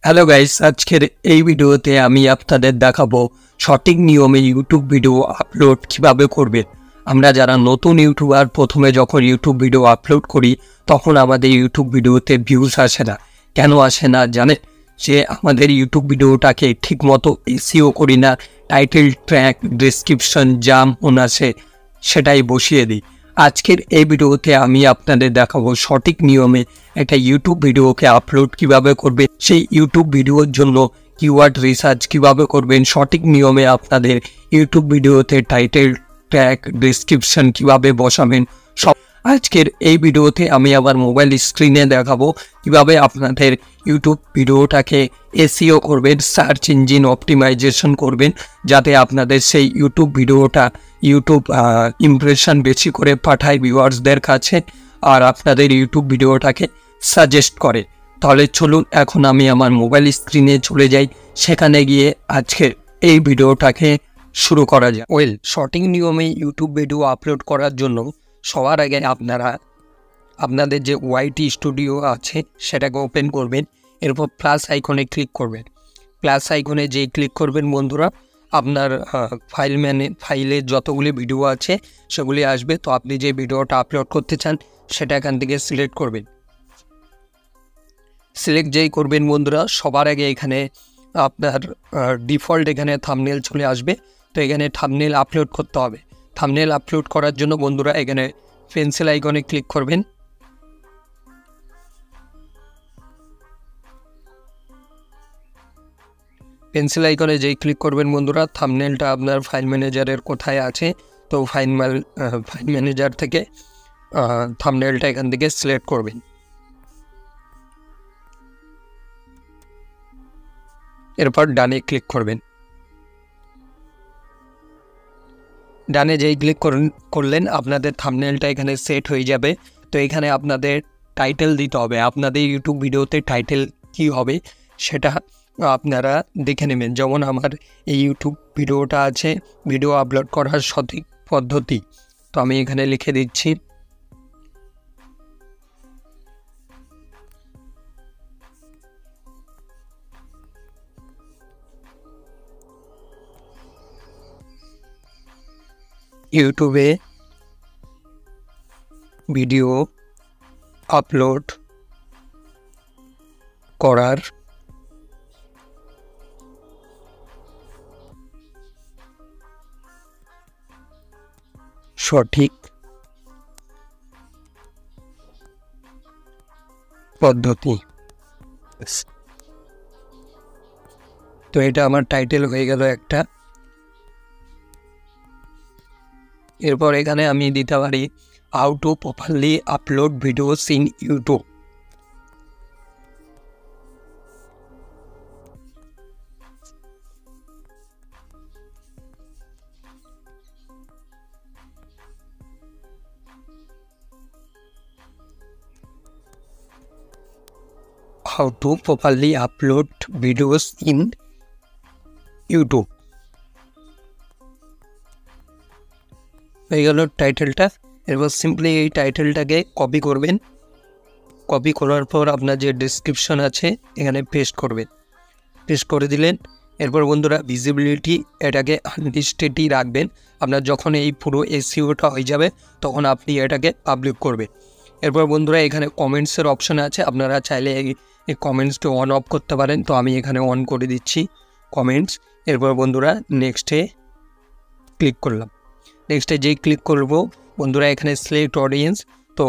Hello guys, আজকের এই ভিডিওতে আমি আপনাদের দেখাবো সঠিক নিয়মে ইউটিউব ভিডিও আপলোড কিভাবে করবেন। আমরা যারা নতুন ইউটিউবার প্রথমে যখন ইউটিউব ভিডিও আপলোড করি তখন আমাদের ইউটিউব ভিডিওতে ভিউজ আসে না। কেন আসে না জানেন? যে আমাদের ইউটিউব ভিডিওটাকে ঠিকমতো এসইও করি না, টাইটেল, ট্র্যাক, ডেসক্রিপশন যা মন আসে সেটাই বসিয়ে দিই। আজকের এই ভিডিওতে আমি আপনাদের দেখাবো সঠিক নিয়মে একটা ইউটিউব ভিডিওকে আপলোড কিভাবে করবেন, সেই ইউটিউব ভিডিওর জন্য কিওয়ার্ড রিসার্চ কিভাবে করবেন, সঠিক নিয়মে আপনাদের ইউটিউব ভিডিওতে টাইটেল, ট্যাগ, ডেসক্রিপশন কিভাবে বসাবেন সব আজকের এই ভিডিওতে আমি আমার মোবাইল স্ক্রিনে দেখাবো কিভাবে আপনাদের ইউটিউব ভিডিওটাকে এসইও করবেন, সার্চ ইঞ্জিন অপটিমাইজেশন করবেন, যাতে আপনাদের সেই ইউটিউব ভিডিওটা ইউটিউব ইমপ্রেশন বেশি করে পাঠায় ভিউয়ার্সদের কাছে আর আপনাদের ইউটিউব ভিডিওটাকে সাজেস্ট করে। তাহলে চলুন এখন আমি আমার মোবাইল স্ক্রিনে চলে যাই, সেখানে গিয়ে আজকের এই ভিডিওটাকে শুরু করা যায়। সঠিক নিয়মে ইউটিউব ভিডিও আপলোড করার জন্য সবার আগে আপনারা আপনাদের যে ওয়াইটি স্টুডিও আছে সেটাকে ওপেন করবেন, এরপর প্লাস আইকনে ক্লিক করবেন। প্লাস আইকনে যেই ক্লিক করবেন বন্ধুরা, আপনার ফাইলে যতগুলি ভিডিও আছে সেগুলি আসবে। তো আপনি যে ভিডিওটা আপলোড করতে চান সেটা এখান থেকে সিলেক্ট করবেন। সিলেক্ট যেই করবেন বন্ধুরা, সবার আগে এখানে আপনার ডিফল্ট এখানে থাম্বনেল চলে আসবে। তো এখানে থাম্বনেল আপলোড করতে হবে। থাম্বনেল আপলোড করার জন্য বন্ধুরা এখানে পেন্সিল আইকনে ক্লিক করবেন। পেন্সিল আইকনে যেই ক্লিক করবেন বন্ধুরা, থাম্বনেলটা আপনার ফাইল ম্যানেজারের কোথায় আছে, তো ফাইল ম্যানেজার থেকে থাম্বনেলটা এখান থেকে সিলেক্ট করবেন। এরপর ডানে ক্লিক করবেন। ডানে যেই ক্লিক করলেন আপনাদের থাম্বনেলটা এখানে সেট হয়ে যাবে। তো এখানে আপনাদের টাইটেল দিতে হবে। আপনাদের ইউটিউব ভিডিওতে টাইটেল কি হবে সেটা আপনারা দেখে নেবেন। যেমন আমার এই ইউটিউব ভিডিওটা আছে ভিডিও আপলোড করার সঠিক পদ্ধতি, তো আমি এখানে লিখে দিচ্ছি ইউটিউবে ভিডিও আপলোড করার সঠিক পদ্ধতি। তো এটা আমার টাইটেল হয়ে গেল একটা। এরপর এখানে আমি দিতে পারি how to properly upload videos in YouTube. How to properly upload videos in YouTube হয়ে গেল টাইটেলটা। এরপর সিম্পলি এই টাইটেলটাকে কপি করবেন। কপি করার পর আপনার যে ডেসক্রিপশন আছে এখানে পেস্ট করবেন। পেস্ট করে দিলেন। এরপর বন্ধুরা ভিজিবিলিটি এটাকে আনলিস্টেডই রাখবেন। আপনার যখন এই পুরো এসইওটা হয়ে যাবে তখন আপনি এটাকে পাবলিক করবেন। এরপর বন্ধুরা এখানে কমেন্টসের অপশন আছে, আপনারা চাইলে এই কমেন্টসটা অন অফ করতে পারেন। তো আমি এখানে অন করে দিচ্ছি কমেন্টস। এরপর বন্ধুরা নেক্সটে ক্লিক করলাম। নেক্সটে যেই ক্লিক করব বন্ধুরা এখানে সিলেক্ট অডিয়েন্স। তো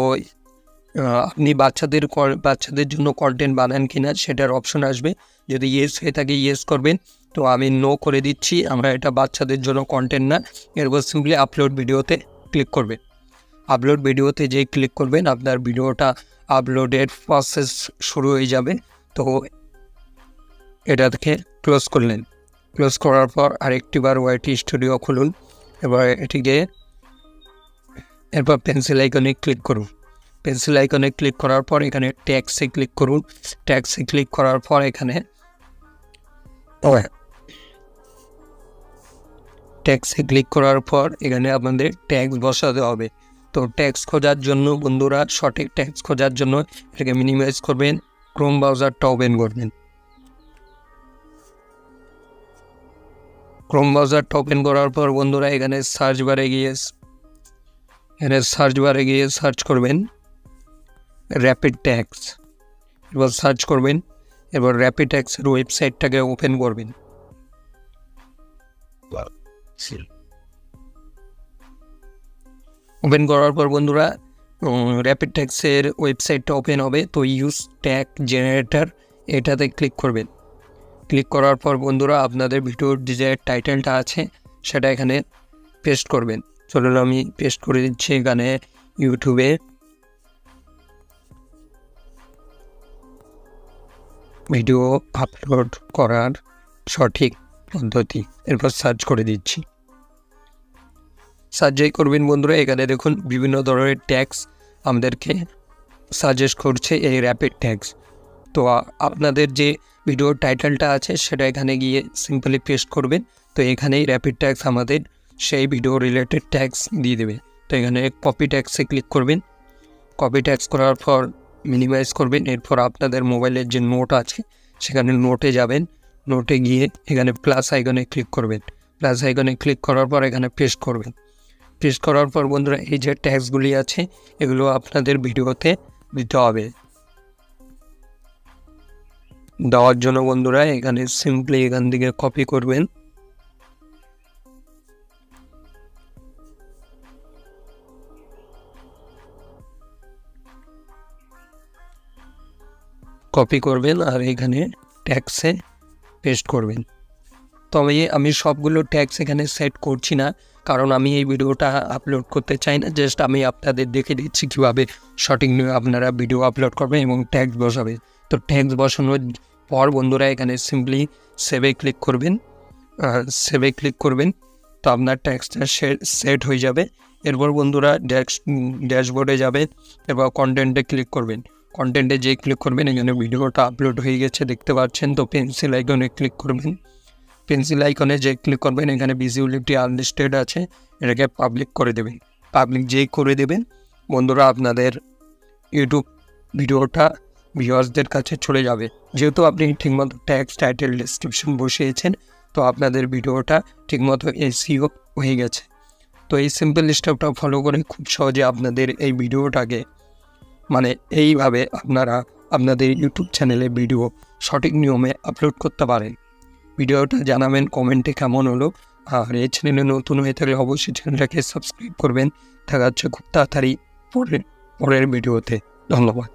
আপনি বাচ্চাদের জন্য কন্টেন্ট বানান কিনা সেটার অপশন আসবে। যদি ইয়েস হয়ে থাকে ইয়েস করবেন। তো আমি নো করে দিচ্ছি, আমরা এটা বাচ্চাদের জন্য কন্টেন্ট না। এরপর সিম্পলি আপলোড ভিডিওতে ক্লিক করবেন। আপলোড ভিডিওতে যেই ক্লিক করবেন আপনার ভিডিওটা আপলোডের প্রসেস শুরু হয়ে যাবে। তো এটা থেকে ক্লোজ করলেন। ক্লোজ করার পর আরেকটিবার ওয়াইটি স্টুডিও খুলুন। এবার এটিকে এরপর পেন্সিল আইকনে ক্লিক করুন। পেন্সিল আইকনে ক্লিক করার পর এখানে ট্যাক্সে ক্লিক করুন। ট্যাক্সে ক্লিক করার পর এখানে ট্যাক্সে ক্লিক করার পর এখানে আপনাদের ট্যাক্স বসাতে হবে। তো ট্যাক্স খোঁজার জন্য বন্ধুরা সঠিক ট্যাক্স খোঁজার জন্য এটাকে মিনিমাইজ করবেন, ক্রোম ব্রাউজারটা ওপেন করবেন। ক্রোম ব্রাউজারটা ওপেন করার পর বন্ধুরা এখানে সার্চ বারে গিয়ে সার্চ করবেন র্যাপিড ট্যাক্স। এবার সার্চ করবেন, এবার র্যাপিড ট্যাক্সের ওয়েবসাইটটাকে ওপেন করবেন। ওপেন করার পর বন্ধুরা র্যাপিড ট্যাক্সের ওয়েবসাইটটা ওপেন হবে। তো ইউজ ট্যাগ জেনারেটর এটাতে ক্লিক করবেন। ক্লিক করার পর বন্ধুরা আপনাদের ভিডিওর যে টাইটেলটা আছে সেটা এখানে পেস্ট করবেন। চলুন আমি পেস্ট করে দিচ্ছি এখানে ইউটিউবে ভিডিও আপলোড করার সঠিক পদ্ধতি, এরপর সার্চ করে দিচ্ছি। সার্চ যেই করবেন বন্ধুরা এখানে দেখুন বিভিন্ন ধরনের ট্যাক্স আমাদেরকে সাজেস্ট করছে এই র্যাপিড ট্যাক্স। তো আপনাদের যে ভিডিওর টাইটেলটা আছে সেটা এখানে গিয়ে সিম্পলি পেস্ট করবেন। তো এখানেই র্যাপিড ট্যাক্স আমাদের সেই ভিডিও রিলেটেড ট্যাক্স দিয়ে দেবে। তো এখানে কপি ট্যাক্সে ক্লিক করবেন। কপি ট্যাক্স করার পর মিনিমাইজ করবেন। এরপর আপনাদের মোবাইলের যে নোট আছে সেখানে নোটে যাবেন। নোটে গিয়ে এখানে প্লাস আইকনে ক্লিক করবেন। প্লাস আইকনে ক্লিক করার পর এখানে পেস্ট করবেন। পেস্ট করার পর বন্ধুরা এই যে ট্যাক্সগুলি আছে এগুলো আপনাদের ভিডিওতে দিতে হবে। দেওয়ার জন্য বন্ধুরা এখানে সিম্পলি এখান থেকে কপি করবেন। কপি করবেন আর এখানে ট্যাক্সে পেস্ট করবেন। তবে আমি সবগুলো ট্যাক্স এখানে সেট করছি না, কারণ আমি এই ভিডিওটা আপলোড করতে চাই না। জাস্ট আমি আপনাদের দেখে দিচ্ছি কীভাবে সঠিক আপনারা ভিডিও আপলোড করবেন এবং ট্যাক্স বসাবে। তো ট্যাক্স বসানোর পর বন্ধুরা এখানে সিম্পলি সেভে ক্লিক করবেন। তো আপনার ট্যাক্সটা সেট হয়ে যাবে। এরপর বন্ধুরা ড্যাশবোর্ডে যাবেন, এরপর কন্টেন্টে ক্লিক করবেন। কন্টেন্টে যেই ক্লিক করবেন এখানে ভিডিওটা আপলোড হয়ে গেছে দেখতে পাচ্ছেন। তো পেন্সিল আইকনে ক্লিক করবেন। পেন্সিল আইকনে যে ক্লিক করবেন এখানে ভিজিবিলিটি আনলিস্টেড আছে, এটাকে পাবলিক করে দেবেন। পাবলিক যেই করে দেবেন বন্ধুরা আপনাদের ইউটিউব ভিডিওটা ভিউয়ার্সদের কাছে চলে যাবে। যেহেতু আপনি ঠিকমতো ট্যাক্স টাইটেল ডেসক্রিপশন বসিয়েছেন তো আপনাদের ভিডিওটা ঠিকমতো এসইও হয়ে গেছে। তো এই সিম্পল স্টেপটা ফলো করে খুব সহজে আপনাদের এই ভিডিওটাকে এইভাবে আপনারা আপনাদের ইউটিউব চ্যানেলে ভিডিও সঠিক নিয়মে আপলোড করতে পারেন। ভিডিওটা জানাবেন কমেন্টে কেমন হলো। আর এই চ্যানেলে নতুন হয়ে থাকলে অবশ্যই চ্যানেলটাকে সাবস্ক্রাইব করবেন। দেখা যাচ্ছে খুব তাড়াতাড়ি পরের ভিডিওতে। ধন্যবাদ।